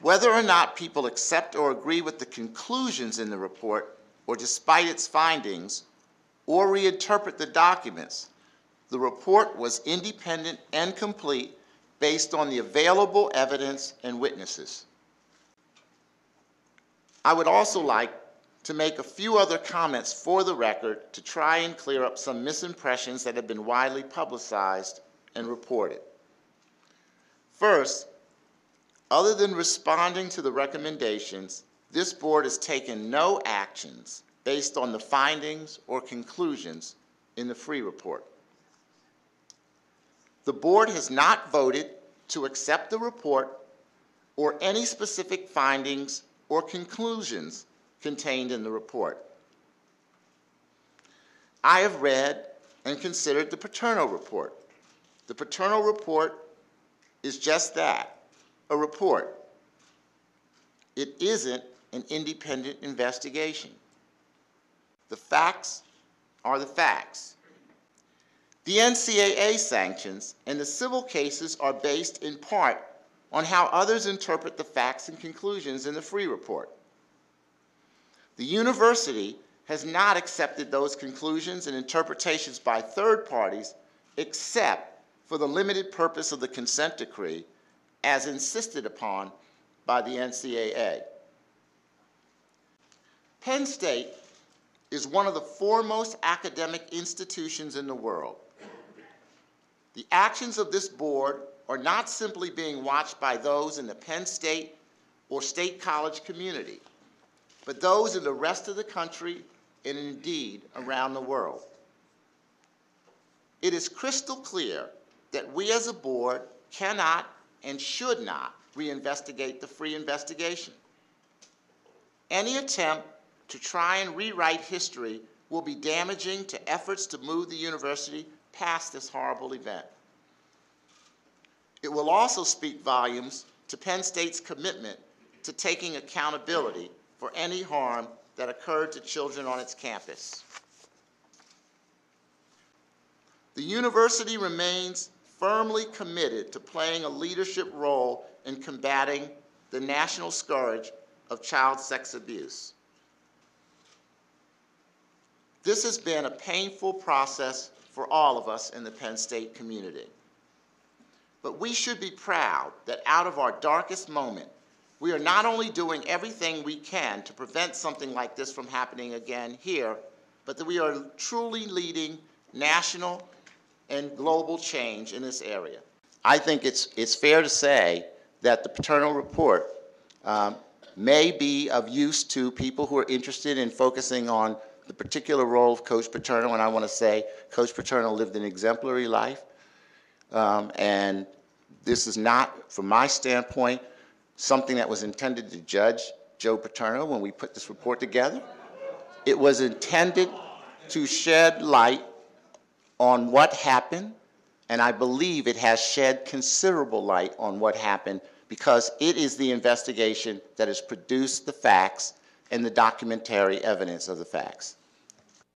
Whether or not people accept or agree with the conclusions in the report, or despite its findings, or reinterpret the documents, the report was independent and complete based on the available evidence and witnesses. I would also like to make a few other comments for the record to try and clear up some misimpressions that have been widely publicized and reported. First, other than responding to the recommendations, this board has taken no actions based on the findings or conclusions in the Freeh report. The board has not voted to accept the report or any specific findings or conclusions contained in the report. I have read and considered the Paterno report. The Paterno report is just that, a report. It isn't an independent investigation. The facts are the facts. The NCAA sanctions and the civil cases are based in part on how others interpret the facts and conclusions in the Freeh report. The university has not accepted those conclusions and interpretations by third parties except for the limited purpose of the consent decree as insisted upon by the NCAA. Penn State is one of the foremost academic institutions in the world. The actions of this board are not simply being watched by those in the Penn State or State College community, but those in the rest of the country and indeed around the world. It is crystal clear that we as a board cannot and should not reinvestigate the Freeh investigation. Any attempt to try and rewrite history will be damaging to efforts to move the university past this horrible event. It will also speak volumes to Penn State's commitment to taking accountability for any harm that occurred to children on its campus. The university remains firmly committed to playing a leadership role in combating the national scourge of child sex abuse. This has been a painful process for all of us in the Penn State community. But we should be proud that out of our darkest moment, we are not only doing everything we can to prevent something like this from happening again here, but that we are truly leading national and global change in this area. I think it's fair to say that the Paterno report may be of use to people who are interested in focusing on the particular role of Coach Paterno, and I want to say Coach Paterno lived an exemplary life, and this is not, from my standpoint, something that was intended to judge Joe Paterno when we put this report together. It was intended to shed light on what happened, and I believe it has shed considerable light on what happened because it is the investigation that has produced the facts and the documentary evidence of the facts.